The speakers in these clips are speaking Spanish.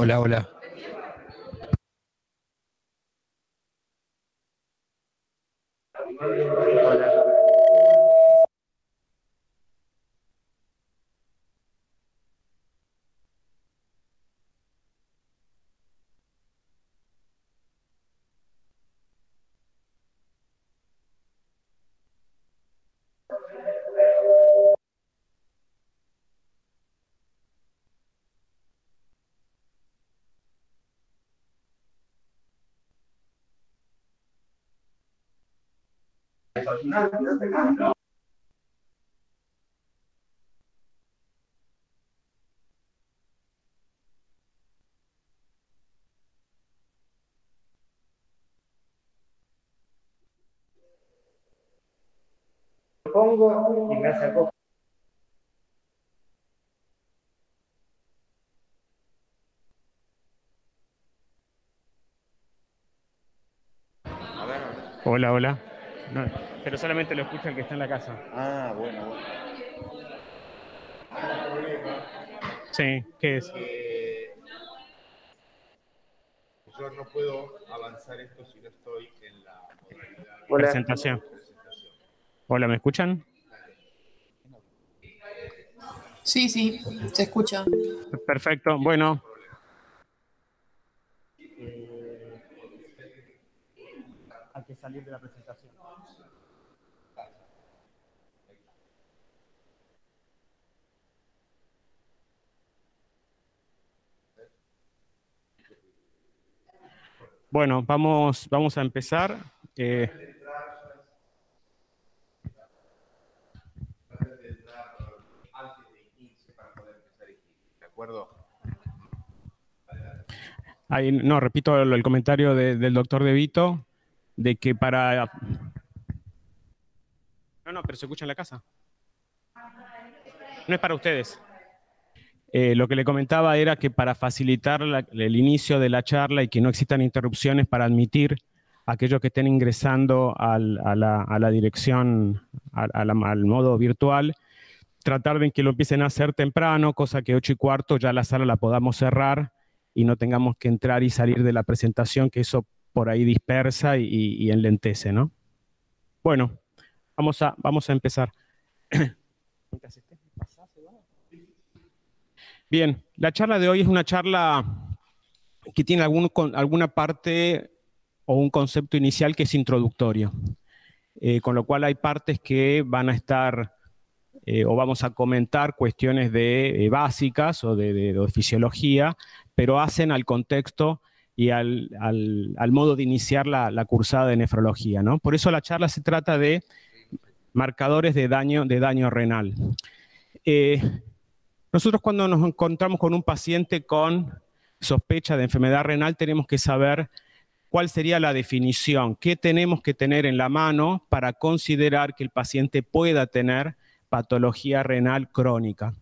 Hola, hola. Pongo y me hace. A ver. Hola, hola. No, pero solamente lo escucha el que está en la casa. Ah, bueno, bueno. Hay un problema Sí, ¿qué es? que yo no puedo avanzar esto si no estoy en la modalidad Hola. de Presentación. presentación. Hola, ¿me escuchan? Sí, sí, se escucha. Perfecto. Bueno, hay que salir de la presentación. Bueno, vamos a empezar. Eh, Antes de 15 para poder empezar el 15. ¿De acuerdo? no, repito el comentario del doctor De Vito, de que para... No, pero se escucha en la casa. No es para ustedes. Lo que le comentaba era que para facilitar el inicio de la charla y que no existan interrupciones para admitir a aquellos que estén ingresando a la dirección, al modo virtual, tratar de que lo empiecen a hacer temprano, cosa que 8:15 ya la sala la podamos cerrar y no tengamos que entrar y salir de la presentación, que eso por ahí dispersa y enlentece, ¿no? Bueno, vamos a empezar. Bien, la charla de hoy es una charla que tiene alguna parte o un concepto inicial que es introductorio, con lo cual hay partes que van a estar o vamos a comentar cuestiones básicas o de fisiología, pero hacen al contexto y al modo de iniciar la cursada de nefrología, ¿no? Por eso la charla se trata de marcadores de daño renal. Nosotros cuando nos encontramos con un paciente con sospecha de enfermedad renal tenemos que saber cuál sería la definición, qué tenemos que tener en la mano para considerar que el paciente pueda tener patología renal crónica.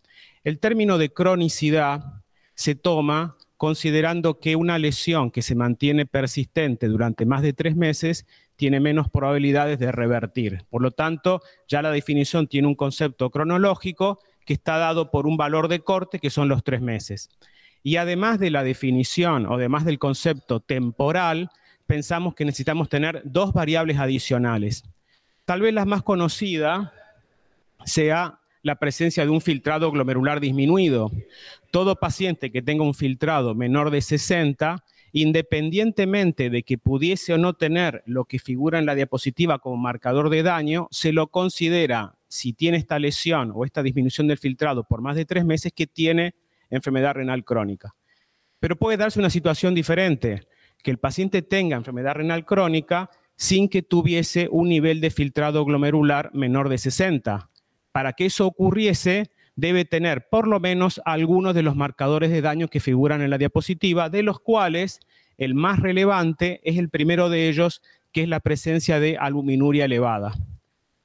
El término de cronicidad se toma considerando que una lesión que se mantiene persistente durante más de 3 meses tiene menos probabilidades de revertir. Por lo tanto, ya la definición tiene un concepto cronológico que está dado por un valor de corte que son los 3 meses. Y además de la definición o además del concepto temporal, pensamos que necesitamos tener dos variables adicionales. Tal vez la más conocida sea la presencia de un filtrado glomerular disminuido. Todo paciente que tenga un filtrado menor de 60, independientemente de que pudiese o no tener lo que figura en la diapositiva como marcador de daño, se lo considera, si tiene esta lesión o esta disminución del filtrado por más de 3 meses, que tiene enfermedad renal crónica. Pero puede darse una situación diferente, que el paciente tenga enfermedad renal crónica sin que tuviese un nivel de filtrado glomerular menor de 60. Para que eso ocurriese, debe tener por lo menos algunos de los marcadores de daño que figuran en la diapositiva, de los cuales el más relevante es el primero de ellos, que es la presencia de albuminuria elevada.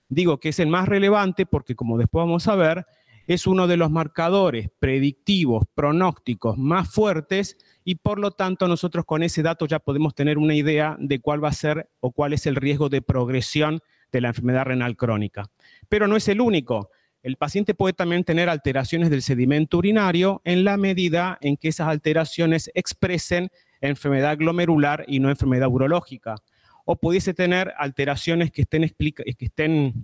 Digo que es el más relevante porque, como después vamos a ver, es uno de los marcadores predictivos, pronósticos más fuertes y por lo tanto nosotros con ese dato ya podemos tener una idea de cuál va a ser o cuál es el riesgo de progresión de la enfermedad renal crónica. Pero no es el único. el paciente puede también tener alteraciones del sedimento urinario en la medida en que esas alteraciones expresen enfermedad glomerular y no enfermedad urológica. O pudiese tener alteraciones que estén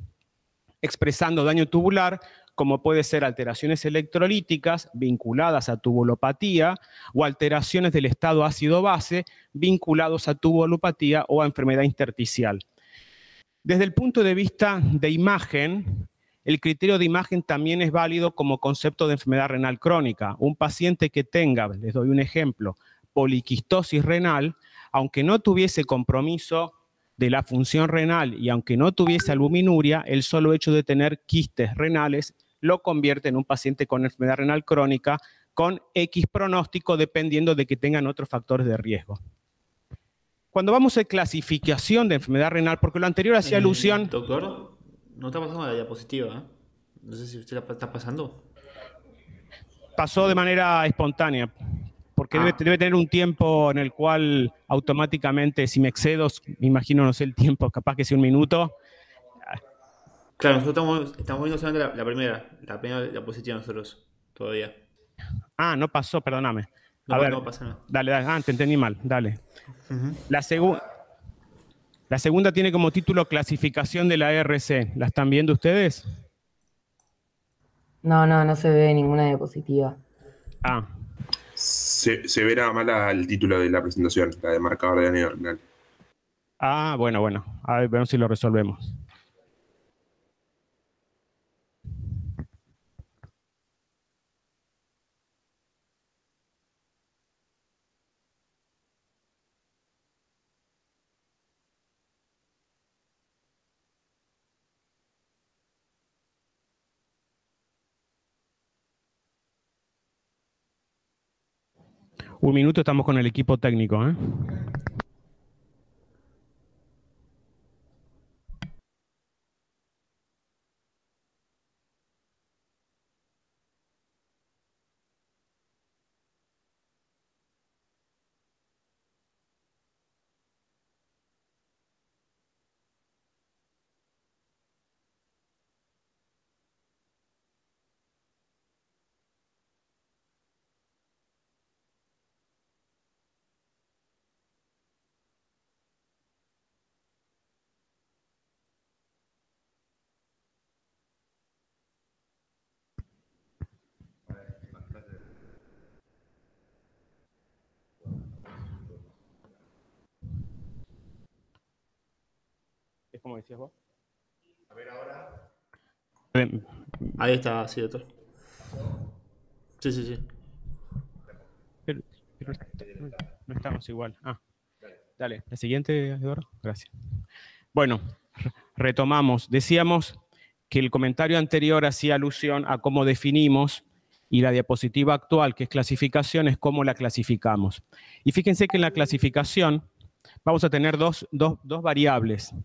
expresando daño tubular, como puede ser alteraciones electrolíticas vinculadas a tubulopatía o alteraciones del estado ácido-base vinculados a tubulopatía o a enfermedad intersticial. Desde el punto de vista de imagen, el criterio de imagen también es válido como concepto de enfermedad renal crónica. Un paciente que tenga, les doy un ejemplo, poliquistosis renal, aunque no tuviese compromiso de la función renal y aunque no tuviese albuminuria, el solo hecho de tener quistes renales lo convierte en un paciente con enfermedad renal crónica con X pronóstico dependiendo de que tengan otros factores de riesgo. Cuando vamos a clasificación de enfermedad renal, porque lo anterior hacía alusión... Doctor, no está pasando la diapositiva, ¿eh? No sé si usted la está pasando. Pasó de manera espontánea, porque debe tener un tiempo en el cual automáticamente, si me excedo, me imagino, no sé el tiempo, capaz que sea un minuto. Claro, nosotros estamos viendo solamente la primera diapositiva nosotros, todavía. Ah, no pasó, perdóname. No pasa nada. Dale, te entendí mal, dale. La segunda tiene como título clasificación de la ERC. ¿La están viendo ustedes? No se ve ninguna diapositiva. Ah. Se verá mala el título de la presentación, la de marcador de daño renal. Ah, bueno. A ver, veamos si lo resolvemos. Un minuto, estamos con el equipo técnico, ¿eh? ¿Es como decías vos? A ver ahora. Ahí está, sí, doctor. Sí. Pero no estamos igual. Ah, dale. La siguiente, Eduardo. Gracias. Bueno, retomamos. Decíamos que el comentario anterior hacía alusión a cómo definimos y la diapositiva actual, que es clasificación, es cómo la clasificamos. Y fíjense que en la clasificación vamos a tener dos variables,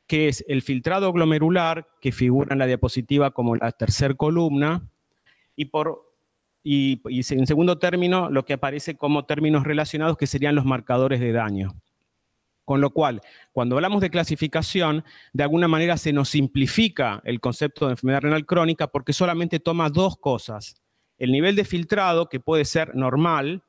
que es el filtrado glomerular, que figura en la diapositiva como la tercera columna, y en segundo término, lo que aparece como términos relacionados, que serían los marcadores de daño. Con lo cual, cuando hablamos de clasificación, de alguna manera se nos simplifica el concepto de enfermedad renal crónica porque solamente toma dos cosas. El nivel de filtrado, que puede ser normal,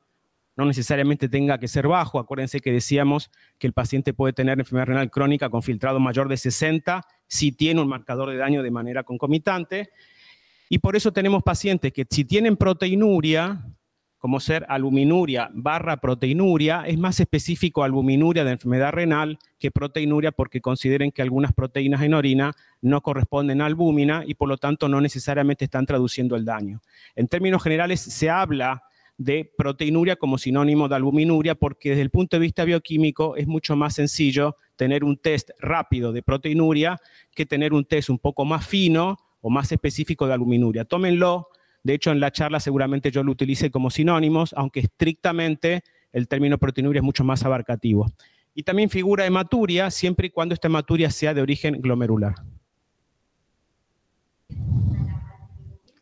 no necesariamente tenga que ser bajo. Acuérdense que decíamos que el paciente puede tener enfermedad renal crónica con filtrado mayor de 60 si tiene un marcador de daño de manera concomitante. Y por eso tenemos pacientes que si tienen proteinuria, como ser albuminuria / proteinuria, es más específico albuminuria de enfermedad renal que proteinuria porque consideren que algunas proteínas en orina no corresponden a albúmina y por lo tanto no necesariamente están traduciendo el daño. En términos generales se habla de proteinuria como sinónimo de albuminuria porque desde el punto de vista bioquímico es mucho más sencillo tener un test rápido de proteinuria que tener un test un poco más fino o más específico de albuminuria. Tómenlo. De hecho, en la charla seguramente yo lo utilicé como sinónimos, aunque estrictamente el término proteinuria es mucho más abarcativo. Y también figura hematuria, siempre y cuando esta hematuria sea de origen glomerular.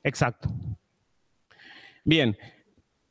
Exacto. Bien,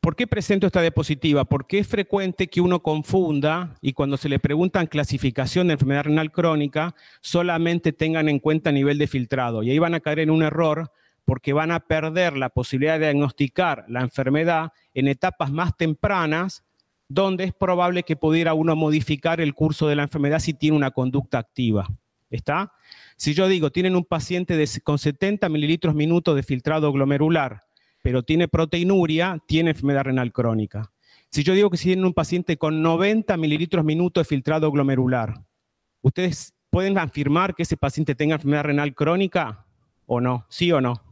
¿por qué presento esta diapositiva? Porque es frecuente que uno confunda y cuando se le preguntan clasificación de enfermedad renal crónica, solamente tengan en cuenta nivel de filtrado. Y ahí van a caer en un error porque van a perder la posibilidad de diagnosticar la enfermedad en etapas más tempranas, donde es probable que pudiera uno modificar el curso de la enfermedad si tiene una conducta activa. ¿Está? Si yo digo, tienen un paciente con 70 mililitros minuto de filtrado glomerular, pero tiene proteinuria, tiene enfermedad renal crónica. Si yo digo que si tienen un paciente con 90 mililitros minuto de filtrado glomerular, ¿ustedes pueden afirmar que ese paciente tenga enfermedad renal crónica o no? ¿Sí o no?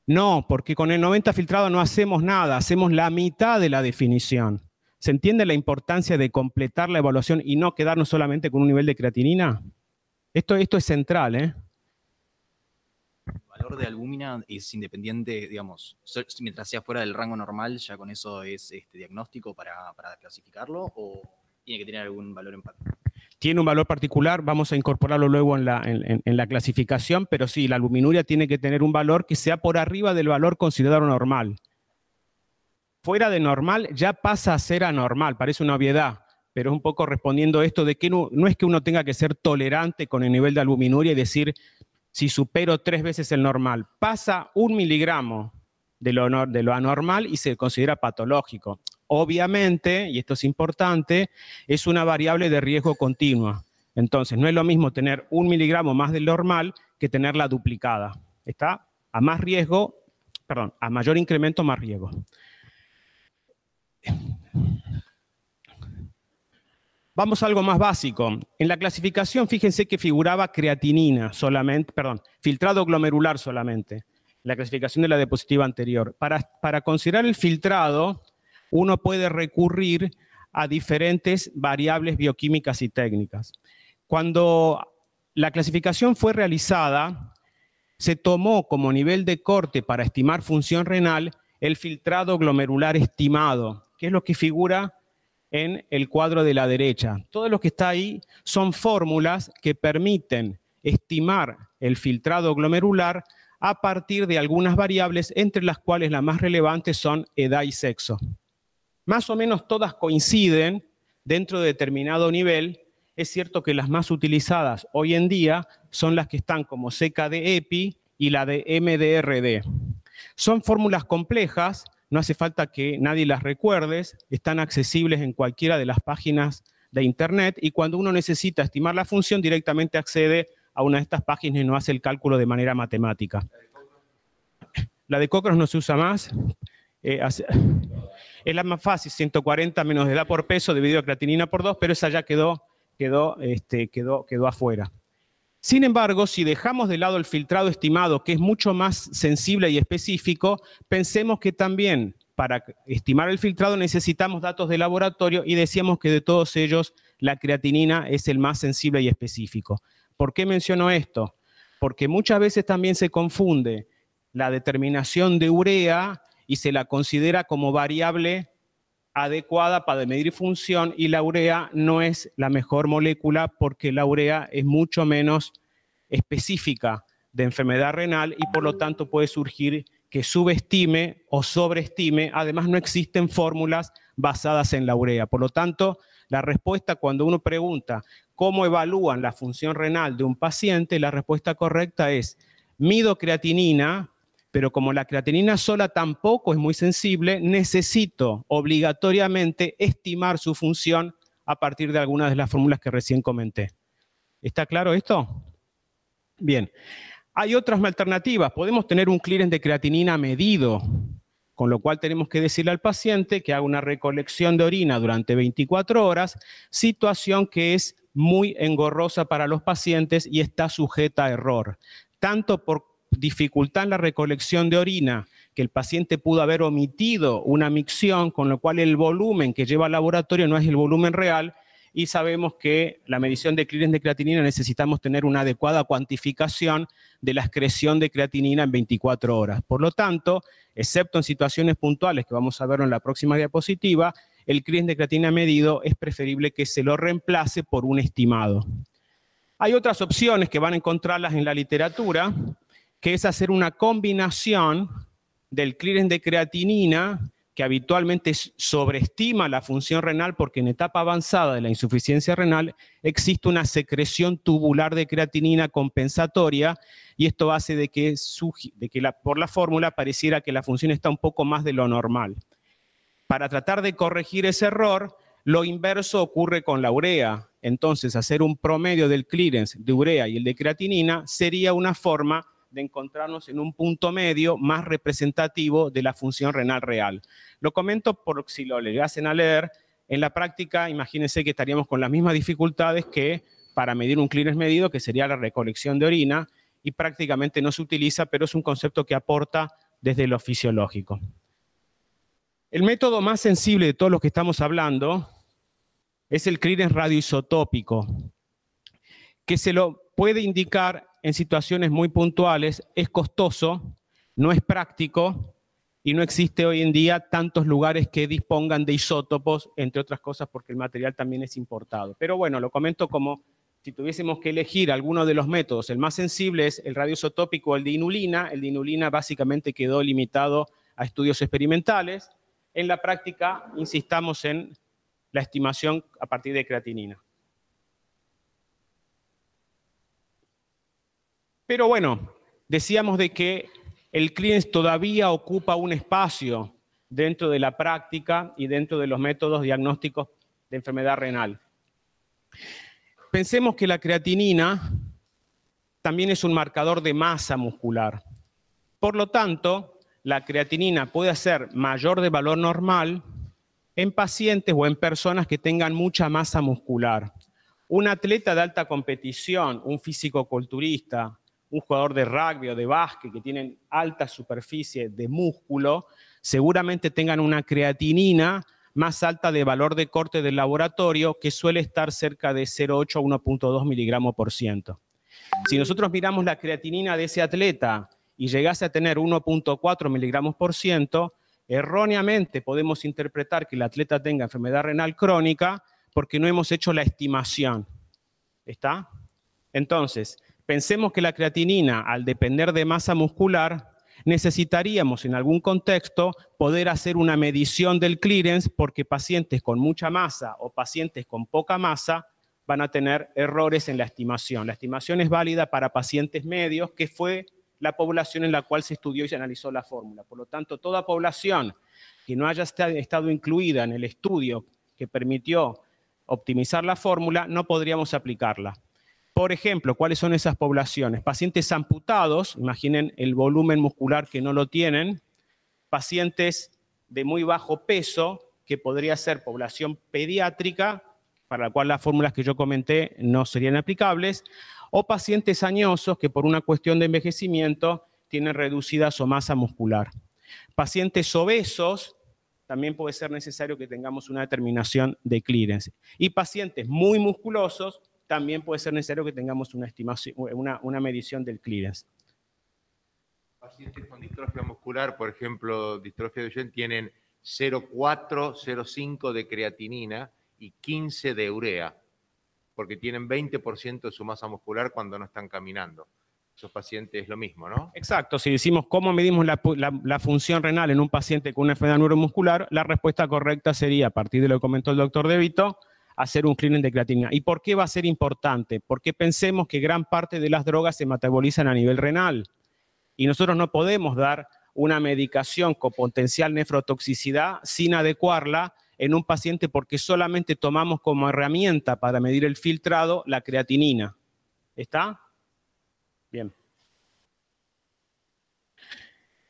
No, porque con el 90 filtrado no hacemos nada, hacemos la mitad de la definición. ¿Se entiende la importancia de completar la evaluación y no quedarnos solamente con un nivel de creatinina? Esto es central, ¿eh? El valor de albúmina es independiente, digamos, mientras sea fuera del rango normal, ¿ya con eso es diagnóstico para clasificarlo o tiene que tener algún valor en particular? Tiene un valor particular, vamos a incorporarlo luego en la clasificación, pero sí, la albuminuria tiene que tener un valor que sea por arriba del valor considerado normal. Fuera de normal ya pasa a ser anormal, parece una obviedad, pero es un poco respondiendo a esto de que no es que uno tenga que ser tolerante con el nivel de albuminuria y decir, si supero 3 veces el normal, pasa 1 miligramo de lo anormal y se considera patológico. Obviamente, y esto es importante, es una variable de riesgo continua. Entonces, no es lo mismo tener 1 miligramo más del normal que tenerla duplicada. ¿Está? A más riesgo, perdón, a mayor incremento, más riesgo. Vamos a algo más básico. En la clasificación, fíjense que figuraba creatinina solamente, perdón, filtrado glomerular solamente. La clasificación de la diapositiva anterior. Para considerar el filtrado, uno puede recurrir a diferentes variables bioquímicas y técnicas. Cuando la clasificación fue realizada, se tomó como nivel de corte para estimar función renal el filtrado glomerular estimado, que es lo que figura en el cuadro de la derecha. Todo lo que está ahí son fórmulas que permiten estimar el filtrado glomerular a partir de algunas variables, entre las cuales las más relevantes son edad y sexo. Más o menos todas coinciden dentro de determinado nivel. Es cierto que las más utilizadas hoy en día son las que están como CKD-EPI y la de MDRD. Son fórmulas complejas, no hace falta que nadie las recuerde, están accesibles en cualquiera de las páginas de internet y cuando uno necesita estimar la función directamente accede a una de estas páginas y no hace el cálculo de manera matemática. La de Cochrane no se usa más. Es la más fácil, 140 menos edad por peso dividido creatinina por 2, pero esa ya quedó afuera. Sin embargo, si dejamos de lado el filtrado estimado, que es mucho más sensible y específico, pensemos que también para estimar el filtrado necesitamos datos de laboratorio y decíamos que de todos ellos la creatinina es el más sensible y específico. ¿Por qué menciono esto? Porque muchas veces también se confunde la determinación de urea y se la considera como variable adecuada para medir función y la urea no es la mejor molécula porque la urea es mucho menos específica de enfermedad renal y por lo tanto puede surgir que subestime o sobreestime. Además no existen fórmulas basadas en la urea. Por lo tanto, la respuesta cuando uno pregunta cómo evalúan la función renal de un paciente, la respuesta correcta es mido creatinina, pero como la creatinina sola tampoco es muy sensible, necesito obligatoriamente estimar su función a partir de algunas de las fórmulas que recién comenté. ¿Está claro esto? Bien. Hay otras alternativas. Podemos tener un clearance de creatinina medido, con lo cual tenemos que decirle al paciente que haga una recolección de orina durante 24 horas, situación que es muy engorrosa para los pacientes y está sujeta a error, tanto por dificultad en la recolección de orina, que el paciente pudo haber omitido una micción, con lo cual el volumen que lleva al laboratorio no es el volumen real, y sabemos que la medición de clearance de creatinina necesitamos tener una adecuada cuantificación de la excreción de creatinina en 24 horas. Por lo tanto, excepto en situaciones puntuales, que vamos a ver en la próxima diapositiva, el clearance de creatinina medido es preferible que se lo reemplace por un estimado. Hay otras opciones que van a encontrarlas en la literatura, que es hacer una combinación del clearance de creatinina que habitualmente sobreestima la función renal porque en etapa avanzada de la insuficiencia renal existe una secreción tubular de creatinina compensatoria y esto hace de que por la fórmula pareciera que la función está un poco más de lo normal. Para tratar de corregir ese error, lo inverso ocurre con la urea. Entonces, hacer un promedio del clearance de urea y el de creatinina sería una forma de encontrarnos en un punto medio más representativo de la función renal real. Lo comento por si lo llegasen a leer. En la práctica, imagínense que estaríamos con las mismas dificultades que para medir un clearance medido, que sería la recolección de orina, y prácticamente no se utiliza, pero es un concepto que aporta desde lo fisiológico. El método más sensible de todos los que estamos hablando es el clearance radioisotópico, que se lo puede indicar en situaciones muy puntuales, es costoso, no es práctico y no existe hoy en día tantos lugares que dispongan de isótopos, entre otras cosas porque el material también es importado. Pero bueno, lo comento como si tuviésemos que elegir alguno de los métodos. El más sensible es el radioisotópico o el de inulina. El de inulina básicamente quedó limitado a estudios experimentales. En la práctica, insistamos en la estimación a partir de creatinina. Pero bueno, decíamos de que el clearance todavía ocupa un espacio dentro de la práctica y dentro de los métodos diagnósticos de enfermedad renal. Pensemos que la creatinina también es un marcador de masa muscular. Por lo tanto, la creatinina puede ser mayor de valor normal en pacientes o en personas que tengan mucha masa muscular. Un atleta de alta competición, un físico-culturista, un jugador de rugby o de básquet que tienen alta superficie de músculo, seguramente tengan una creatinina más alta de valor de corte del laboratorio, que suele estar cerca de 0,8 a 1,2 miligramos por ciento. Si nosotros miramos la creatinina de ese atleta y llegase a tener 1,4 miligramos por ciento, erróneamente podemos interpretar que el atleta tenga enfermedad renal crónica porque no hemos hecho la estimación. ¿Está? Entonces, pensemos que la creatinina, al depender de masa muscular, necesitaríamos en algún contexto poder hacer una medición del clearance porque pacientes con mucha masa o pacientes con poca masa van a tener errores en la estimación. La estimación es válida para pacientes medios, que fue la población en la cual se estudió y se analizó la fórmula. Por lo tanto, toda población que no haya estado incluida en el estudio que permitió optimizar la fórmula, no podríamos aplicarla. Por ejemplo, ¿cuáles son esas poblaciones? Pacientes amputados, imaginen el volumen muscular que no lo tienen, pacientes de muy bajo peso, que podría ser población pediátrica, para la cual las fórmulas que yo comenté no serían aplicables, o pacientes añosos que por una cuestión de envejecimiento tienen reducida su masa muscular. Pacientes obesos, también puede ser necesario que tengamos una determinación de clearance. Y pacientes muy musculosos, también puede ser necesario que tengamos una estimación, una medición del clearance. Pacientes con distrofia muscular, por ejemplo, distrofia de Duchenne, tienen 0,4, 0,5 de creatinina y 15 de urea, porque tienen 20% de su masa muscular cuando no están caminando. Esos pacientes es lo mismo, ¿no? Exacto. Si decimos cómo medimos la función renal en un paciente con una enfermedad neuromuscular, la respuesta correcta sería, a partir de lo que comentó el doctor De Vito, hacer un clearance de creatinina. ¿Y por qué va a ser importante? Porque pensemos que gran parte de las drogas se metabolizan a nivel renal y nosotros no podemos dar una medicación con potencial nefrotoxicidad sin adecuarla en un paciente porque solamente tomamos como herramienta para medir el filtrado la creatinina. ¿Está? Bien.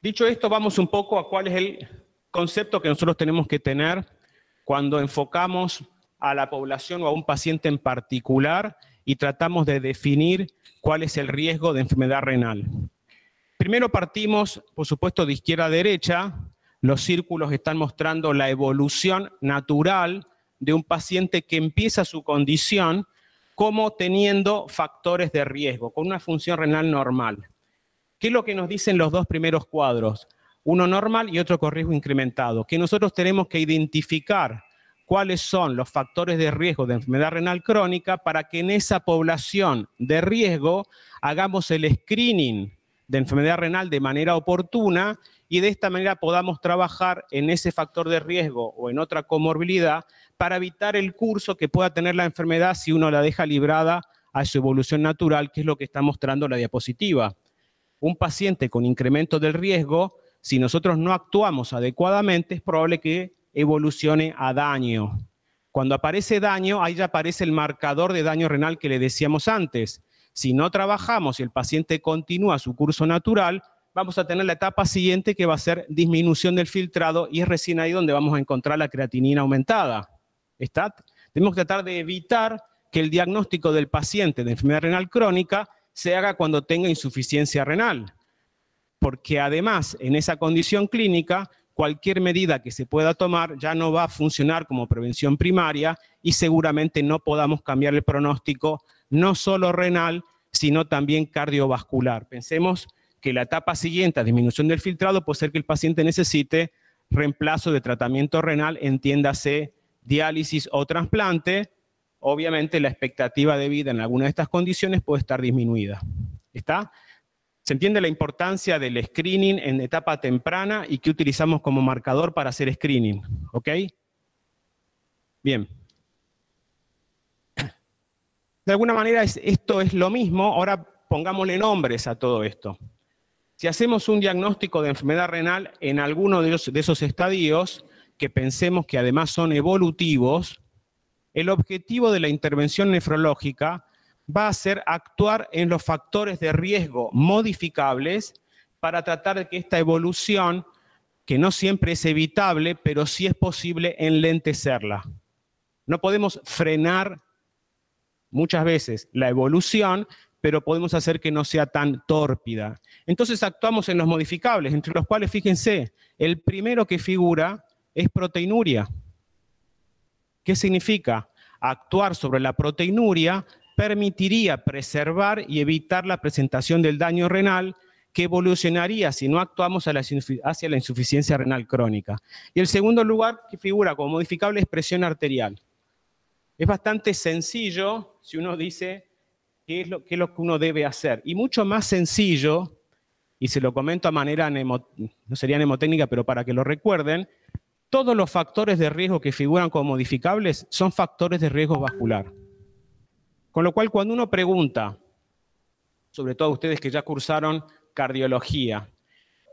Dicho esto, vamos un poco a cuál es el concepto que nosotros tenemos que tener cuando enfocamos a la población o a un paciente en particular y tratamos de definir cuál es el riesgo de enfermedad renal. Primero partimos, por supuesto, de izquierda a derecha. Los círculos están mostrando la evolución natural de un paciente que empieza su condición como teniendo factores de riesgo, con una función renal normal. ¿Qué es lo que nos dicen los dos primeros cuadros? Uno normal y otro con riesgo incrementado. Que nosotros tenemos que identificar cuáles son los factores de riesgo de enfermedad renal crónica para que en esa población de riesgo hagamos el screening de enfermedad renal de manera oportuna y de esta manera podamos trabajar en ese factor de riesgo o en otra comorbilidad para evitar el curso que pueda tener la enfermedad si uno la deja librada a su evolución natural, que es lo que está mostrando la diapositiva. Un paciente con incremento del riesgo, si nosotros no actuamos adecuadamente, es probable que evolucione a daño. Cuando aparece daño, ahí ya aparece el marcador de daño renal que le decíamos antes. Si no trabajamos y el paciente continúa su curso natural, vamos a tener la etapa siguiente que va a ser disminución del filtrado y es recién ahí donde vamos a encontrar la creatinina aumentada. ¿Está? Tenemos que tratar de evitar que el diagnóstico del paciente de enfermedad renal crónica se haga cuando tenga insuficiencia renal. Porque además, en esa condición clínica, cualquier medida que se pueda tomar ya no va a funcionar como prevención primaria y seguramente no podamos cambiar el pronóstico, no solo renal, sino también cardiovascular. Pensemos que la etapa siguiente a disminución del filtrado puede ser que el paciente necesite reemplazo de tratamiento renal, entiéndase diálisis o trasplante. Obviamente la expectativa de vida en alguna de estas condiciones puede estar disminuida. ¿Está? ¿Se entiende la importancia del screening en etapa temprana y qué utilizamos como marcador para hacer screening? ¿Ok? Bien. De alguna manera esto es lo mismo, ahora pongámosle nombres a todo esto. Si hacemos un diagnóstico de enfermedad renal en alguno de esos estadios, que pensemos que además son evolutivos, el objetivo de la intervención nefrológica va a ser actuar en los factores de riesgo modificables para tratar de que esta evolución, que no siempre es evitable, pero sí es posible enlentecerla. No podemos frenar muchas veces la evolución, pero podemos hacer que no sea tan tórpida. Entonces actuamos en los modificables, entre los cuales, fíjense, el primero que figura es proteinuria. ¿Qué significa? Actuar sobre la proteinuria permitiría preservar y evitar la presentación del daño renal que evolucionaría si no actuamos hacia la insuficiencia renal crónica. Y el segundo lugar que figura como modificable es presión arterial. Es bastante sencillo si uno dice qué es lo que uno debe hacer. Y mucho más sencillo, y se lo comento a manera, no sería mnemotécnica, pero para que lo recuerden, todos los factores de riesgo que figuran como modificables son factores de riesgo vascular. Con lo cual, cuando uno pregunta, sobre todo ustedes que ya cursaron cardiología,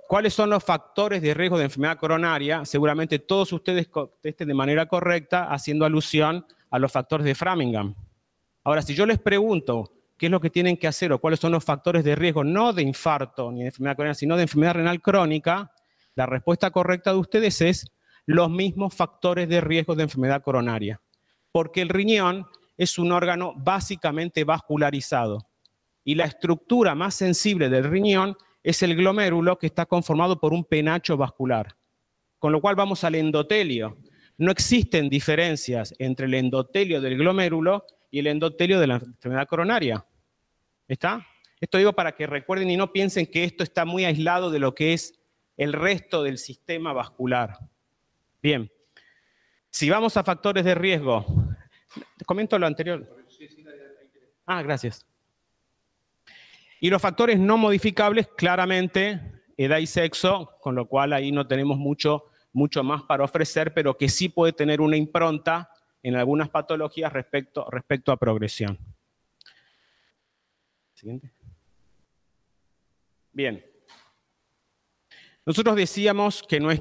¿cuáles son los factores de riesgo de enfermedad coronaria? Seguramente todos ustedes contesten de manera correcta, haciendo alusión a los factores de Framingham. Ahora, si yo les pregunto qué es lo que tienen que hacer o cuáles son los factores de riesgo, no de infarto ni de enfermedad coronaria, sino de enfermedad renal crónica, la respuesta correcta de ustedes es los mismos factores de riesgo de enfermedad coronaria. Porque el riñón es un órgano básicamente vascularizado. Y la estructura más sensible del riñón es el glomérulo, que está conformado por un penacho vascular. Con lo cual vamos al endotelio. No existen diferencias entre el endotelio del glomérulo y el endotelio de la enfermedad coronaria. ¿Está? Esto digo para que recuerden y no piensen que esto está muy aislado de lo que es el resto del sistema vascular. Bien. Si vamos a factores de riesgo, comento lo anterior. Ah, gracias. Y los factores no modificables, claramente, edad y sexo, con lo cual ahí no tenemos mucho más para ofrecer, pero que sí puede tener una impronta en algunas patologías respecto a progresión. Siguiente. Bien. Nosotros decíamos que una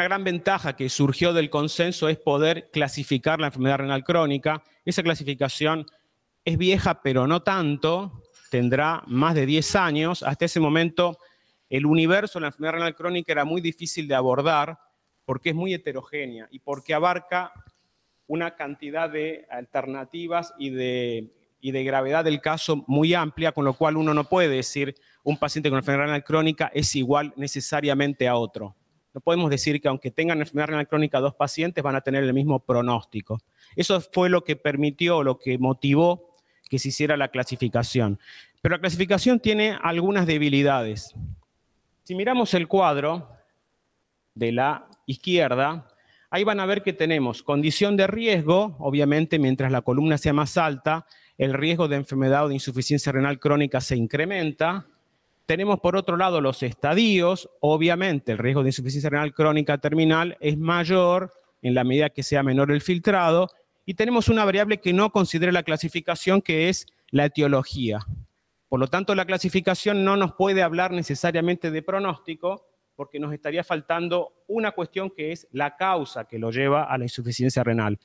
gran ventaja que surgió del consenso es poder clasificar la enfermedad renal crónica. Esa clasificación es vieja, pero no tanto, tendrá más de 10 años. Hasta ese momento, el universo de la enfermedad renal crónica era muy difícil de abordar porque es muy heterogénea y porque abarca una cantidad de alternativas y de gravedad del caso muy amplia, con lo cual uno no puede decir un paciente con enfermedad renal crónica es igual necesariamente a otro. No podemos decir que aunque tengan enfermedad renal crónica 2 pacientes van a tener el mismo pronóstico. Eso fue lo que permitió, lo que motivó que se hiciera la clasificación. Pero la clasificación tiene algunas debilidades. Si miramos el cuadro de la izquierda, ahí van a ver que tenemos condición de riesgo, obviamente mientras la columna sea más alta, el riesgo de enfermedad o de insuficiencia renal crónica se incrementa, Tenemos por otro lado los estadios. Obviamente el riesgo de insuficiencia renal crónica terminal es mayor en la medida que sea menor el filtrado. Y tenemos una variable que no considera la clasificación, que es la etiología. Por lo tanto, la clasificación no nos puede hablar necesariamente de pronóstico, porque nos estaría faltando una cuestión que es la causa que lo lleva a la insuficiencia renal.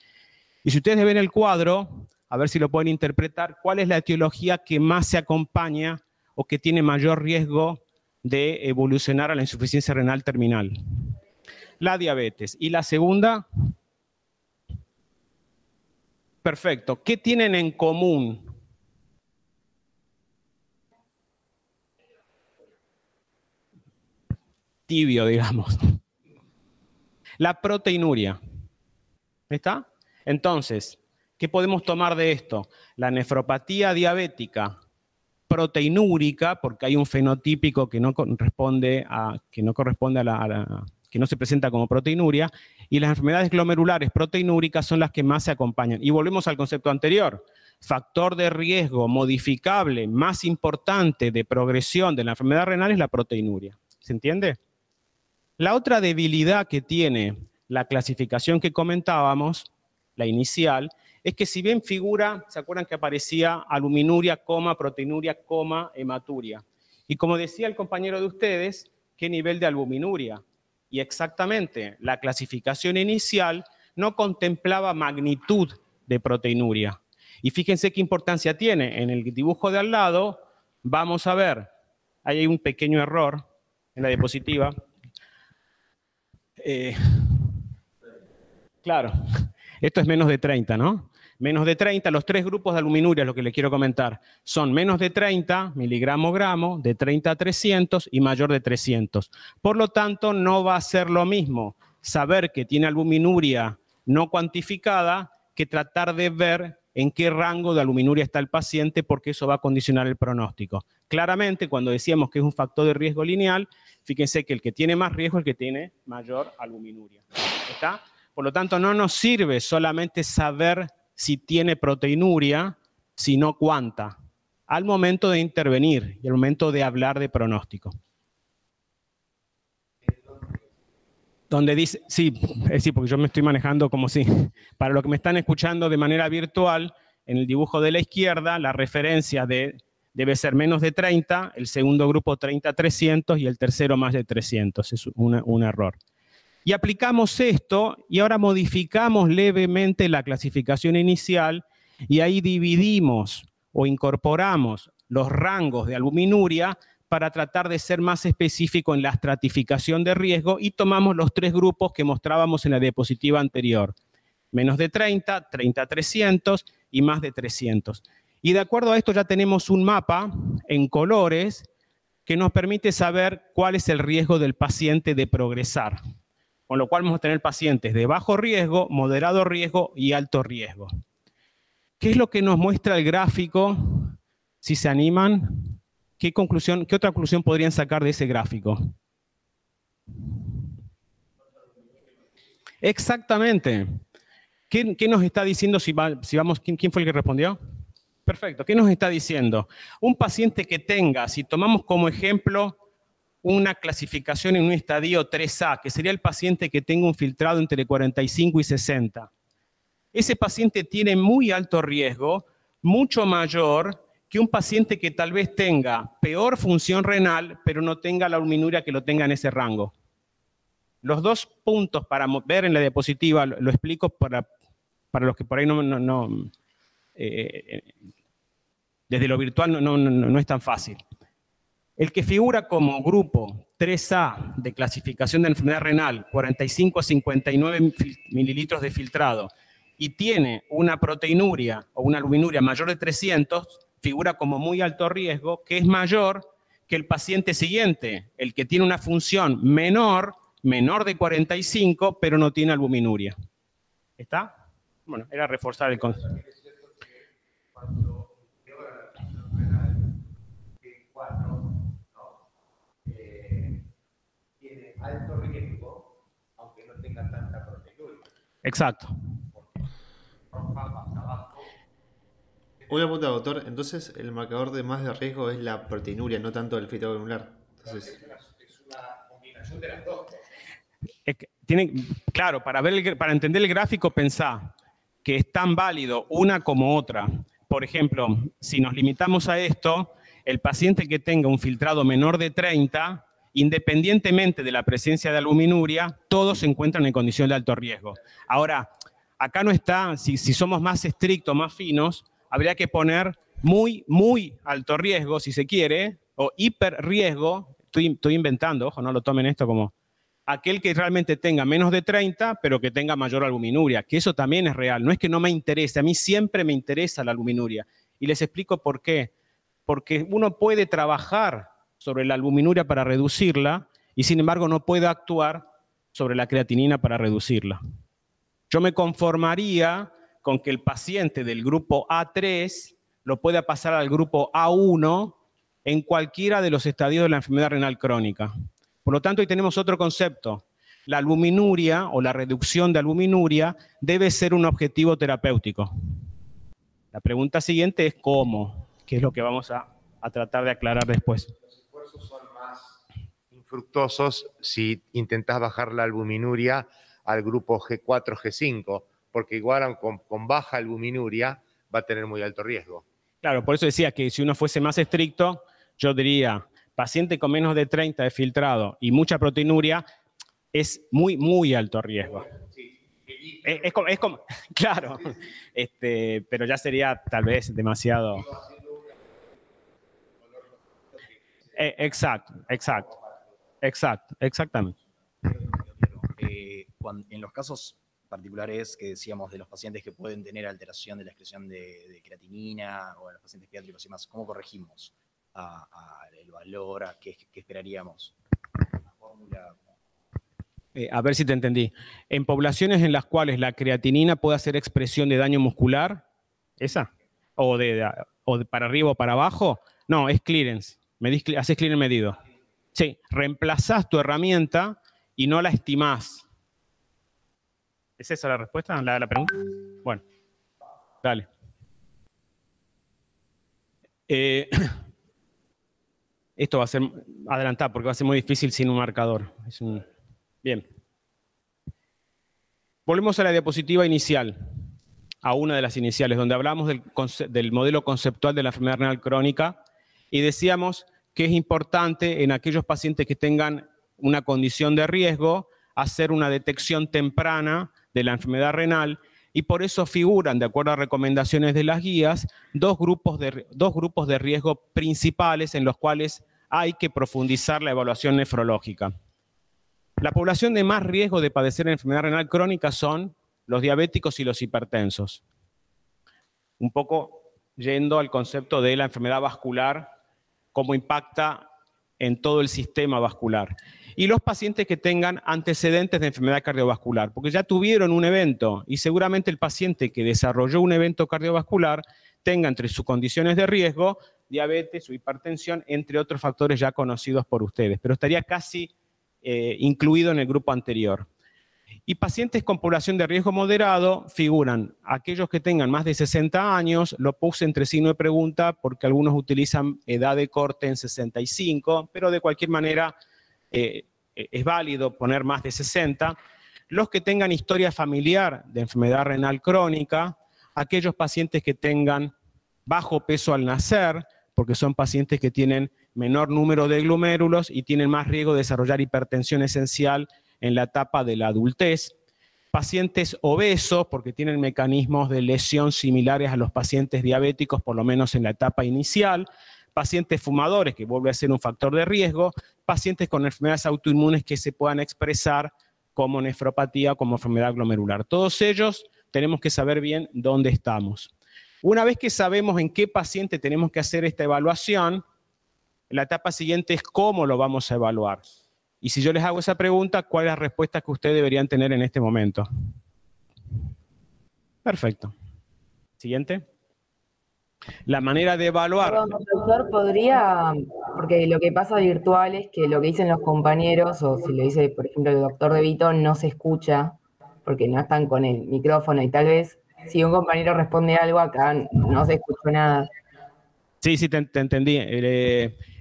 Y si ustedes ven el cuadro, a ver si lo pueden interpretar, ¿cuál es la etiología que más se acompaña o que tiene mayor riesgo de evolucionar a la insuficiencia renal terminal? La diabetes. ¿Y la segunda? Perfecto. ¿Qué tienen en común? Tibio, digamos. La proteinuria. ¿Está? Entonces, ¿qué podemos tomar de esto? La nefropatía diabética proteinúrica, porque hay un fenotípico que no corresponde a que no se presenta como proteinuria, y las enfermedades glomerulares proteinúricas son las que más se acompañan. Y volvemos al concepto anterior. Factor de riesgo modificable más importante de progresión de la enfermedad renal es la proteinuria. ¿Se entiende? La otra debilidad que tiene la clasificación que comentábamos, la inicial, es que si bien figura, ¿se acuerdan que aparecía aluminuria, proteinuria, hematuria? Y como decía el compañero de ustedes, ¿qué nivel de albuminuria? Y exactamente, la clasificación inicial no contemplaba magnitud de proteinuria. Y fíjense qué importancia tiene. En el dibujo de al lado, vamos a ver, ahí hay un pequeño error en la diapositiva. Claro, esto es menos de 30, ¿no? Menos de 30, los tres grupos de aluminuria, lo que les quiero comentar, son menos de 30 miligramo-gramo, de 30 a 300 y mayor de 300. Por lo tanto, no va a ser lo mismo saber que tiene albuminuria no cuantificada que tratar de ver en qué rango de albuminuria está el paciente, porque eso va a condicionar el pronóstico. Claramente, cuando decíamos que es un factor de riesgo lineal, fíjense que el que tiene más riesgo es el que tiene mayor albuminuria. ¿Está? Por lo tanto, no nos sirve solamente saber si tiene proteinuria, sino cuánta, al momento de intervenir y al momento de hablar de pronóstico. Donde dice, sí, porque yo me estoy manejando como si, para los que me están escuchando de manera virtual, en el dibujo de la izquierda, la referencia debe ser menos de 30, el segundo grupo 30 a 300 y el tercero más de 300, es un error. Y aplicamos esto y ahora modificamos levemente la clasificación inicial y ahí dividimos o incorporamos los rangos de albuminuria para tratar de ser más específico en la estratificación de riesgo y tomamos los tres grupos que mostrábamos en la diapositiva anterior. Menos de 30, 30 a 300 y más de 300. Y de acuerdo a esto ya tenemos un mapa en colores que nos permite saber cuál es el riesgo del paciente de progresar. Con lo cual vamos a tener pacientes de bajo riesgo, moderado riesgo y alto riesgo. ¿Qué es lo que nos muestra el gráfico? Si se animan, ¿qué otra conclusión podrían sacar de ese gráfico? Exactamente. ¿Qué nos está diciendo si vamos? ¿Quién fue el que respondió? Perfecto. ¿Qué nos está diciendo? Un paciente que tenga, si tomamos como ejemplo una clasificación en un estadio 3A, que sería el paciente que tenga un filtrado entre 45 y 60. Ese paciente tiene muy alto riesgo, mucho mayor que un paciente que tal vez tenga peor función renal, pero no tenga la albuminuria que lo tenga en ese rango. Los dos puntos para ver en la diapositiva, lo explico para los que por ahí desde lo virtual no es tan fácil. El que figura como grupo 3A de clasificación de enfermedad renal, 45 a 59 mililitros de filtrado, y tiene una proteinuria o una albuminuria mayor de 300, figura como muy alto riesgo, que es mayor que el paciente siguiente, el que tiene una función menor de 45, pero no tiene albuminuria. ¿Está? Bueno, era reforzar el concepto. Alto riesgo, aunque no tenga tanta proteinuria. Exacto. Una pregunta, doctor. Entonces, el marcador de más de riesgo es la proteinuria, no tanto el filtrado glomerular. Entonces, Es una combinación de las dos. Claro, para entender el gráfico, pensá que es tan válido una como otra. Por ejemplo, si nos limitamos a esto, el paciente que tenga un filtrado menor de 30, independientemente de la presencia de albuminuria, todos se encuentran en condición de alto riesgo. Ahora, acá no está, si somos más estrictos, más finos, habría que poner muy, muy alto riesgo, si se quiere, o hiperriesgo. Estoy inventando, ojo, no lo tomen esto como aquel que realmente tenga menos de 30, pero que tenga mayor albuminuria, que eso también es real. No es que no me interese, a mí siempre me interesa la albuminuria. Y les explico por qué. Porque uno puede trabajar sobre la albuminuria para reducirla y sin embargo no puede actuar sobre la creatinina para reducirla. Yo me conformaría con que el paciente del grupo A3 lo pueda pasar al grupo A1 en cualquiera de los estadios de la enfermedad renal crónica. Por lo tanto, hoy tenemos otro concepto. La albuminuria o la reducción de albuminuria debe ser un objetivo terapéutico. La pregunta siguiente es ¿cómo? Que es lo que vamos a tratar de aclarar después. Los esfuerzos son más infructuosos si intentás bajar la albuminuria al grupo G4, G5, porque igual con baja albuminuria va a tener muy alto riesgo. Claro, por eso decía que si uno fuese más estricto, yo diría, paciente con menos de 30 de filtrado y mucha proteinuria es muy, muy alto riesgo. Es como claro, pero ya sería tal vez demasiado. Exactamente. En los casos particulares que decíamos de los pacientes que pueden tener alteración de la excreción de creatinina o en los pacientes pediátricos y más, ¿cómo corregimos el valor? ¿Qué esperaríamos? La fórmula. A ver si te entendí. En poblaciones en las cuales la creatinina puede hacer expresión de daño muscular, ¿esa? ¿O de para arriba o para abajo? No, es clearance. Haces clearance medido. Sí, reemplazás tu herramienta y no la estimás. ¿Es esa la respuesta? ¿La pregunta? Bueno, dale. Esto va a ser adelantar porque va a ser muy difícil sin un marcador. Bien. Volvemos a la diapositiva inicial, a una de las iniciales, donde hablamos del modelo conceptual de la enfermedad renal crónica y decíamos que es importante en aquellos pacientes que tengan una condición de riesgo hacer una detección temprana de la enfermedad renal y por eso figuran, de acuerdo a recomendaciones de las guías, dos grupos de riesgo principales en los cuales hay que profundizar la evaluación nefrológica. La población de más riesgo de padecer enfermedad renal crónica son los diabéticos y los hipertensos. Un poco yendo al concepto de la enfermedad vascular, cómo impacta en todo el sistema vascular. Y los pacientes que tengan antecedentes de enfermedad cardiovascular, porque ya tuvieron un evento y seguramente el paciente que desarrolló un evento cardiovascular tenga entre sus condiciones de riesgo diabetes o hipertensión, entre otros factores ya conocidos por ustedes, pero estaría casi incluido en el grupo anterior. Y pacientes con población de riesgo moderado figuran aquellos que tengan más de 60 años, lo puse entre signo de pregunta porque algunos utilizan edad de corte en 65, pero de cualquier manera es válido poner más de 60. Los que tengan historia familiar de enfermedad renal crónica, aquellos pacientes que tengan bajo peso al nacer, porque son pacientes que tienen menor número de glomérulos y tienen más riesgo de desarrollar hipertensión esencial en la etapa de la adultez. Pacientes obesos, porque tienen mecanismos de lesión similares a los pacientes diabéticos, por lo menos en la etapa inicial. Pacientes fumadores, que vuelve a ser un factor de riesgo. Pacientes con enfermedades autoinmunes que se puedan expresar como nefropatía o como enfermedad glomerular. Todos ellos tenemos que saber bien dónde estamos. Una vez que sabemos en qué paciente tenemos que hacer esta evaluación, la etapa siguiente es cómo lo vamos a evaluar. Y si yo les hago esa pregunta, ¿cuál es la respuesta que ustedes deberían tener en este momento? Perfecto. Siguiente. La manera de evaluar. Perdón, profesor, podría, porque lo que pasa virtual es que lo que dicen los compañeros, o si lo dice, por ejemplo, el doctor De Vito, no se escucha, porque no están con el micrófono y tal vez si un compañero responde algo acá, no se escuchó nada. Sí, te entendí.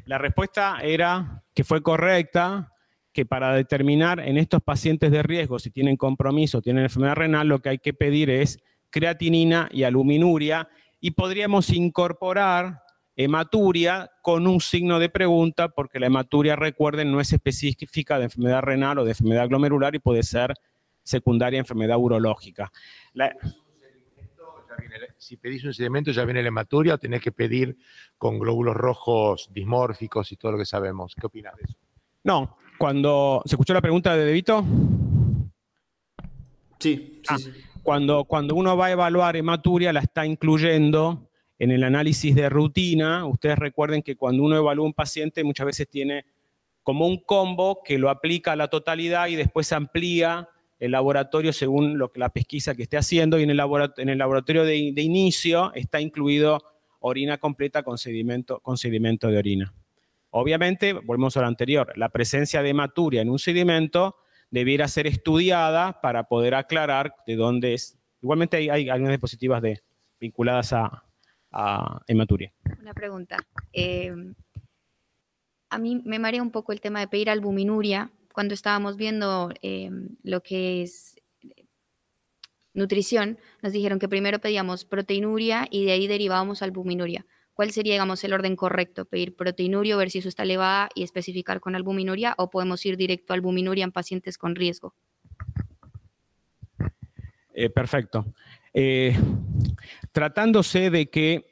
La respuesta era que fue correcta, que para determinar en estos pacientes de riesgo si tienen compromiso, tienen enfermedad renal, lo que hay que pedir es creatinina y albuminuria, y podríamos incorporar hematuria con un signo de pregunta, porque la hematuria, recuerden, no es específica de enfermedad renal o de enfermedad glomerular y puede ser secundaria a enfermedad urológica. Si pedís un sedimento ya viene la hematuria, o tenés que pedir con glóbulos rojos dismórficos y todo lo que sabemos. ¿Qué opinas de eso? No, cuando... ¿Se escuchó la pregunta de Debito? Sí. Cuando uno va a evaluar hematuria, la está incluyendo en el análisis de rutina. Ustedes recuerden que cuando uno evalúa un paciente, muchas veces tiene como un combo que lo aplica a la totalidad y después amplía el laboratorio según la pesquisa que esté haciendo, y en el laboratorio de inicio está incluido orina completa con sedimento de orina. Obviamente, volvemos a lo anterior, la presencia de hematuria en un sedimento debiera ser estudiada para poder aclarar de dónde es. Igualmente hay algunas diapositivas vinculadas a hematuria. Una pregunta. A mí me marea un poco el tema de pedir albuminuria. Cuando estábamos viendo lo que es nutrición, nos dijeron que primero pedíamos proteinuria y de ahí derivábamos albuminuria. ¿Cuál sería, digamos, el orden correcto? ¿Pedir proteinuria, ver si eso está elevada y especificar con albuminuria, o podemos ir directo a albuminuria en pacientes con riesgo? Perfecto. Tratándose de que,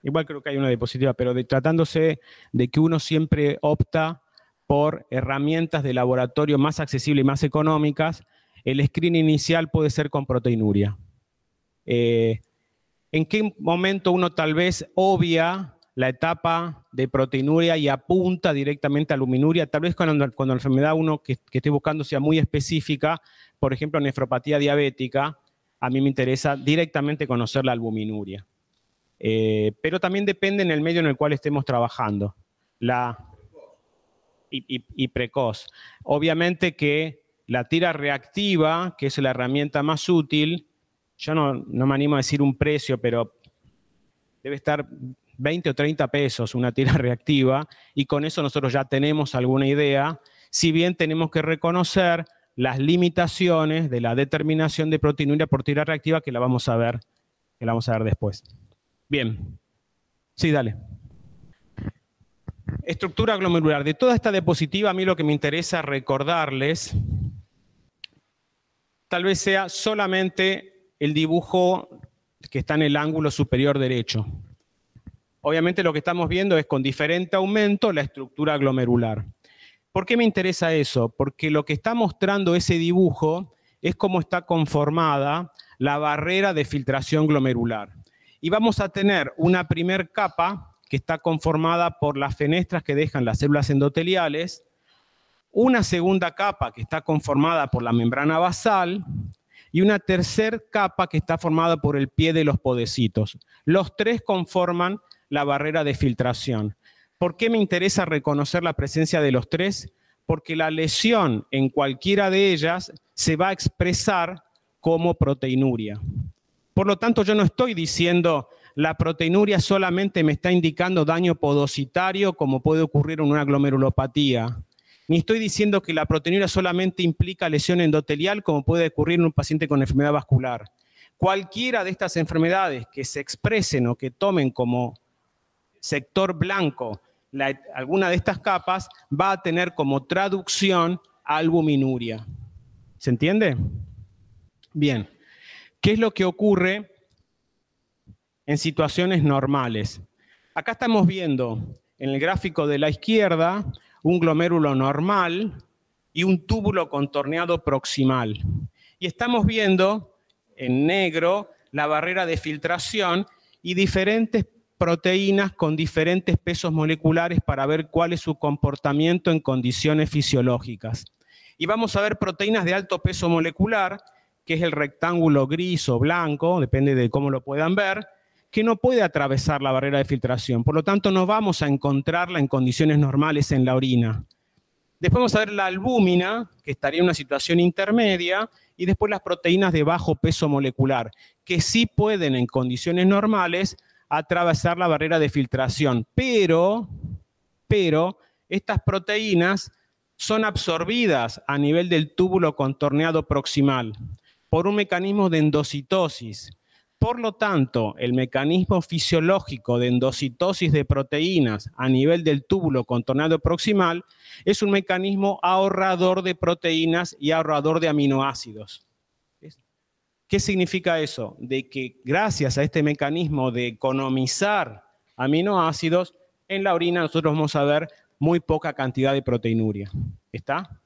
igual creo que hay una diapositiva, pero tratándose de que uno siempre opta por herramientas de laboratorio más accesibles y más económicas, el screen inicial puede ser con proteinuria. ¿En qué momento uno tal vez obvia la etapa de proteinuria y apunta directamente a albuminuria? Tal vez cuando la enfermedad que esté buscando sea muy específica, por ejemplo, nefropatía diabética, a mí me interesa directamente conocer la albuminuria. Pero también depende en el medio en el cual estemos trabajando. Y precoz. Obviamente que la tira reactiva, que es la herramienta más útil, yo no me animo a decir un precio, pero debe estar 20 o 30 pesos una tira reactiva, y con eso nosotros ya tenemos alguna idea, si bien tenemos que reconocer las limitaciones de la determinación de proteinuria por tira reactiva, que la vamos a ver después. Bien. Sí, dale. Estructura glomerular. De toda esta diapositiva, a mí lo que me interesa recordarles, tal vez sea solamente el dibujo que está en el ángulo superior derecho. Obviamente lo que estamos viendo es con diferente aumento la estructura glomerular. ¿Por qué me interesa eso? Porque lo que está mostrando ese dibujo es cómo está conformada la barrera de filtración glomerular. Y vamos a tener una primer capa que está conformada por las fenestras que dejan las células endoteliales, una segunda capa que está conformada por la membrana basal y una tercera capa que está formada por el pie de los podecitos. Los tres conforman la barrera de filtración. ¿Por qué me interesa reconocer la presencia de los tres? Porque la lesión en cualquiera de ellas se va a expresar como proteinuria. Por lo tanto, yo no estoy diciendo la proteinuria solamente me está indicando daño podocitario, como puede ocurrir en una glomerulopatía. Ni estoy diciendo que la proteinuria solamente implica lesión endotelial, como puede ocurrir en un paciente con enfermedad vascular. Cualquiera de estas enfermedades que se expresen o que tomen como sector blanco alguna de estas capas, va a tener como traducción albuminuria. ¿Se entiende? Bien. ¿Qué es lo que ocurre en situaciones normales? Acá estamos viendo en el gráfico de la izquierda un glomérulo normal y un túbulo contorneado proximal. Y estamos viendo en negro la barrera de filtración y diferentes proteínas con diferentes pesos moleculares para ver cuál es su comportamiento en condiciones fisiológicas. Y vamos a ver proteínas de alto peso molecular, que es el rectángulo gris o blanco, depende de cómo lo puedan ver, que no puede atravesar la barrera de filtración. Por lo tanto, no vamos a encontrarla en condiciones normales en la orina. Después vamos a ver la albúmina, que estaría en una situación intermedia, y después las proteínas de bajo peso molecular, que sí pueden en condiciones normales atravesar la barrera de filtración, pero estas proteínas son absorbidas a nivel del túbulo contorneado proximal por un mecanismo de endocitosis. Por lo tanto, el mecanismo fisiológico de endocitosis de proteínas a nivel del túbulo contorneado proximal es un mecanismo ahorrador de proteínas y ahorrador de aminoácidos. ¿Qué significa eso? De que gracias a este mecanismo de economizar aminoácidos, en la orina nosotros vamos a ver muy poca cantidad de proteinuria. ¿Está?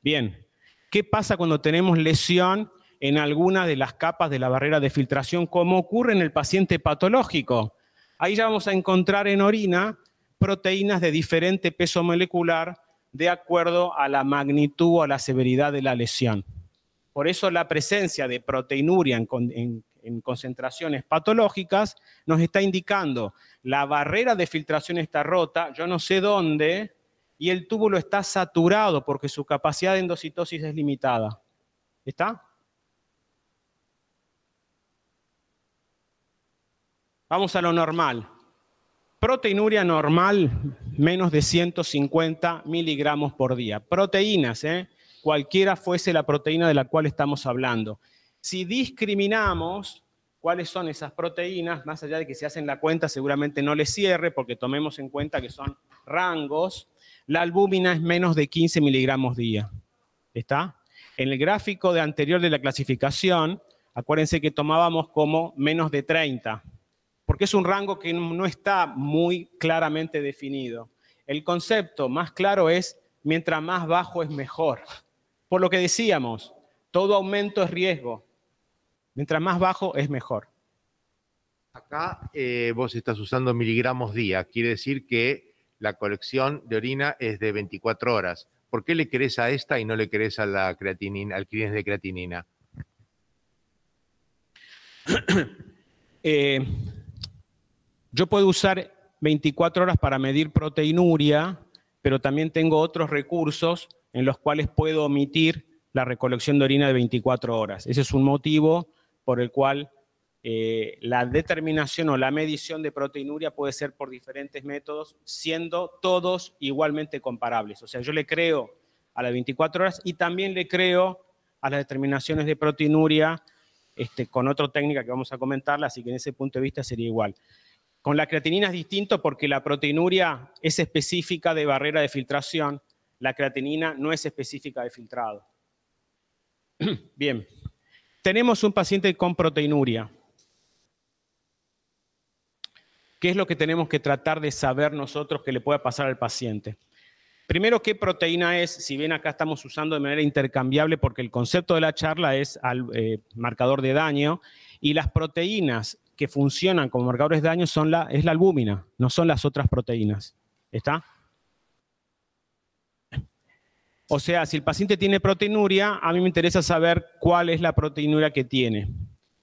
Bien. ¿Qué pasa cuando tenemos lesión en alguna de las capas de la barrera de filtración, como ocurre en el paciente patológico? Ahí ya vamos a encontrar en orina proteínas de diferente peso molecular de acuerdo a la magnitud o a la severidad de la lesión. Por eso la presencia de proteinuria en concentraciones patológicas nos está indicando la barrera de filtración está rota, yo no sé dónde, y el túbulo está saturado porque su capacidad de endocitosis es limitada. ¿Está? Vamos a lo normal. Proteinuria normal, menos de 150 miligramos por día. Proteínas, cualquiera fuese la proteína de la cual estamos hablando. Si discriminamos cuáles son esas proteínas, más allá de que se hacen la cuenta, seguramente no les cierre, porque tomemos en cuenta que son rangos, la albúmina es menos de 15 miligramos día. ¿Está? En el gráfico anterior de la clasificación, acuérdense que tomábamos como menos de 30, porque es un rango que no está muy claramente definido. El concepto más claro es, mientras más bajo es mejor. Por lo que decíamos, todo aumento es riesgo. Mientras más bajo es mejor. Acá vos estás usando miligramos día, quiere decir que la colección de orina es de 24 horas. ¿Por qué le querés a esta y no le querés a la creatinina, al clearance de creatinina? Yo puedo usar 24 horas para medir proteinuria, pero también tengo otros recursos en los cuales puedo omitir la recolección de orina de 24 horas. Ese es un motivo por el cual la determinación o la medición de proteinuria puede ser por diferentes métodos, siendo todos igualmente comparables. O sea, yo le creo a las 24 horas y también le creo a las determinaciones de proteinuria con otra técnica que vamos a comentarla, así que en ese punto de vista sería igual. Con la creatinina es distinto porque la proteinuria es específica de barrera de filtración, la creatinina no es específica de filtrado. Bien, tenemos un paciente con proteinuria. ¿Qué es lo que tenemos que tratar de saber nosotros que le pueda pasar al paciente? Primero, ¿qué proteína es? Si bien acá estamos usando de manera intercambiable porque el concepto de la charla es marcador de daño y las proteínas que funcionan como marcadores de daño es la albúmina, no son las otras proteínas. ¿Está? O sea, si el paciente tiene proteinuria, a mí me interesa saber cuál es la proteinuria que tiene,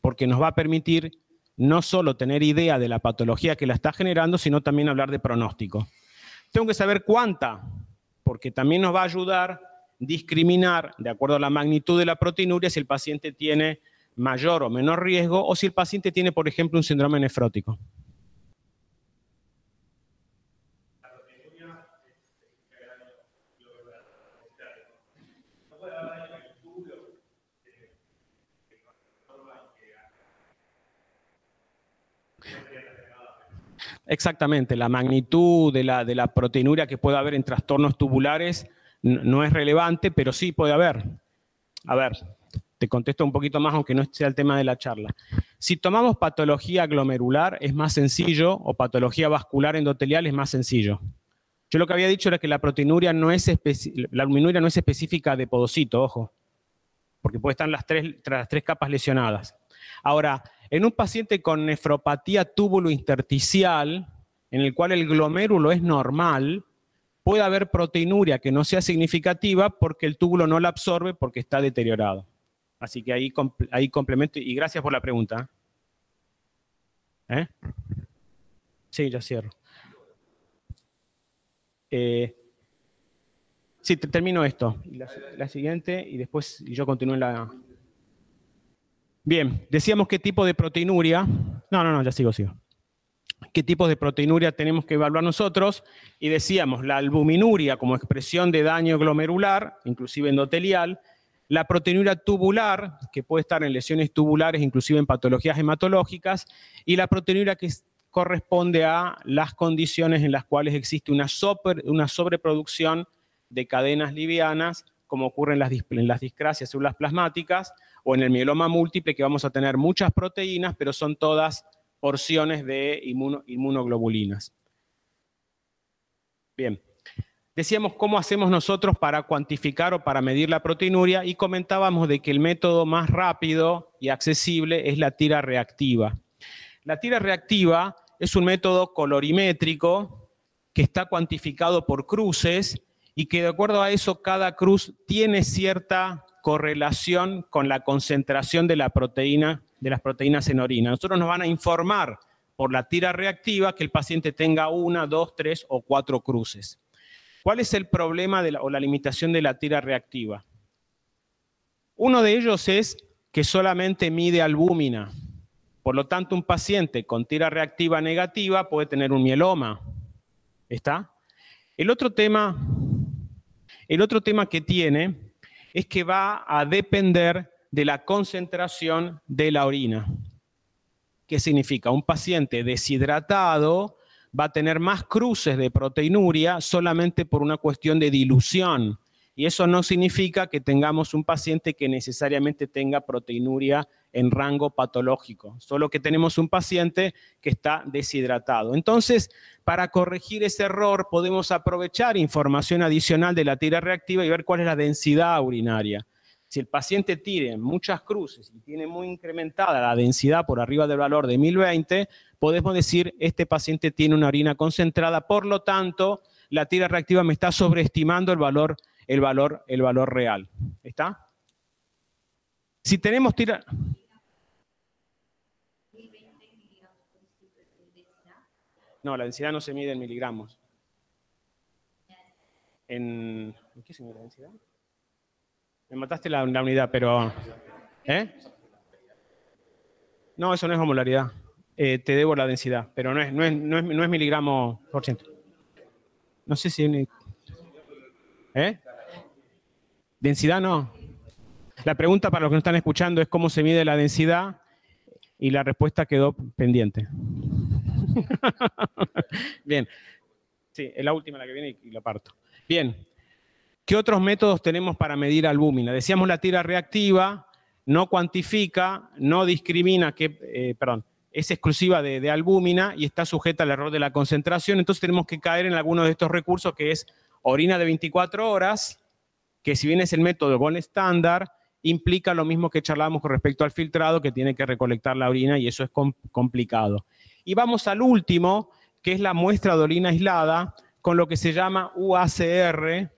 porque nos va a permitir no solo tener idea de la patología que la está generando, sino también hablar de pronóstico. Tengo que saber cuánta, porque también nos va a ayudar a discriminar, de acuerdo a la magnitud de la proteinuria, si el paciente tiene mayor o menor riesgo, o si el paciente tiene, por ejemplo, un síndrome nefrótico. Exactamente, la magnitud de la proteinuria que puede haber en trastornos tubulares no es relevante, pero sí puede haber. A ver, te contesto un poquito más, aunque no sea el tema de la charla. Si tomamos patología glomerular es más sencillo, o patología vascular endotelial es más sencillo. Yo lo que había dicho era que la proteinuria no es la albuminuria no es específica de podocito, ojo, porque puede estar las tres capas lesionadas. Ahora, en un paciente con nefropatía túbulo-intersticial, en el cual el glomérulo es normal, puede haber proteinuria que no sea significativa porque el túbulo no la absorbe porque está deteriorado. Así que ahí complemento, y gracias por la pregunta. Sí, ya cierro. Sí, termino esto. Y la siguiente, y después yo continúo en la... Bien, decíamos qué tipo de proteinuria... No, ya sigo. ¿Qué tipos de proteinuria tenemos que evaluar nosotros? Y decíamos la albuminuria como expresión de daño glomerular, inclusive endotelial, la proteinuria tubular, que puede estar en lesiones tubulares, inclusive en patologías hematológicas, y la proteinuria que corresponde a las condiciones en las cuales existe una sobreproducción de cadenas livianas, como ocurre en las discrasias células plasmáticas o en el mieloma múltiple, que vamos a tener muchas proteínas, pero son todas porciones de inmunoglobulinas. Bien, decíamos cómo hacemos nosotros para cuantificar o para medir la proteinuria y comentábamos de que el método más rápido y accesible es la tira reactiva. La tira reactiva es un método colorimétrico que está cuantificado por cruces y que de acuerdo a eso cada cruz tiene cierta correlación con la concentración de la proteína, de las proteínas en orina. Nosotros nos van a informar por la tira reactiva que el paciente tenga 1, 2, 3 o 4 cruces. ¿Cuál es el problema o la limitación de la tira reactiva? Uno de ellos es que solamente mide albúmina. Por lo tanto, un paciente con tira reactiva negativa puede tener un mieloma. ¿Está? El otro tema que tiene es que va a depender de la concentración de la orina. ¿Qué significa? Un paciente deshidratado va a tener más cruces de proteinuria solamente por una cuestión de dilución. Y eso no significa que tengamos un paciente que necesariamente tenga proteinuria en rango patológico, solo que tenemos un paciente que está deshidratado. Entonces, para corregir ese error, podemos aprovechar información adicional de la tira reactiva y ver cuál es la densidad urinaria. Si el paciente tiene muchas cruces y tiene muy incrementada la densidad por arriba del valor de 1020, podemos decir este paciente tiene una orina concentrada, por lo tanto, la tira reactiva me está sobreestimando el valor real. ¿Está? Si tenemos tira... No, la densidad no se mide en miligramos. ¿En qué se mide la densidad? Me mataste la unidad, pero... ¿Eh? No, eso no es osmolaridad. Te debo la densidad, pero no es miligramos por ciento. No sé si... ¿Eh? Densidad no. La pregunta para los que no están escuchando es cómo se mide la densidad y la respuesta quedó pendiente. Bien. Sí, es la última la que viene y la parto. Bien. ¿Qué otros métodos tenemos para medir albúmina? Decíamos la tira reactiva, no cuantifica, no discrimina, es exclusiva de albúmina y está sujeta al error de la concentración. Entonces tenemos que caer en alguno de estos recursos que es orina de 24 horas, que si bien es el método gold estándar, implica lo mismo que charlamos con respecto al filtrado, que tiene que recolectar la orina y eso es complicado. Y vamos al último, que es la muestra de orina aislada, con lo que se llama UACR,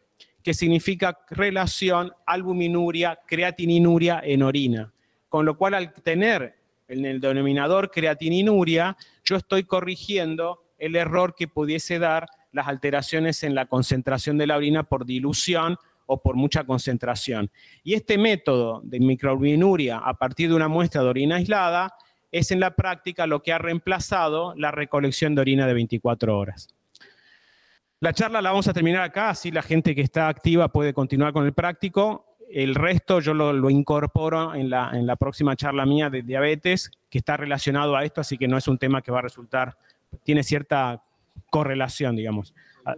que significa relación albuminuria, creatininuria en orina. Con lo cual, al tener en el denominador creatininuria, yo estoy corrigiendo el error que pudiese dar las alteraciones en la concentración de la orina por dilución o por mucha concentración. Y este método de microalbuminuria a partir de una muestra de orina aislada es en la práctica lo que ha reemplazado la recolección de orina de 24 horas. La charla la vamos a terminar acá, así la gente que está activa puede continuar con el práctico. El resto yo lo incorporo en la próxima charla mía de diabetes, que está relacionado a esto, así que no es un tema que va a resultar, tiene cierta correlación, digamos. La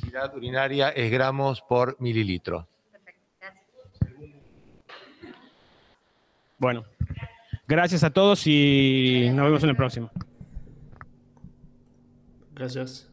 cantidad urinaria es gramos por mililitro. Bueno, gracias a todos y nos vemos en el próximo. Gracias.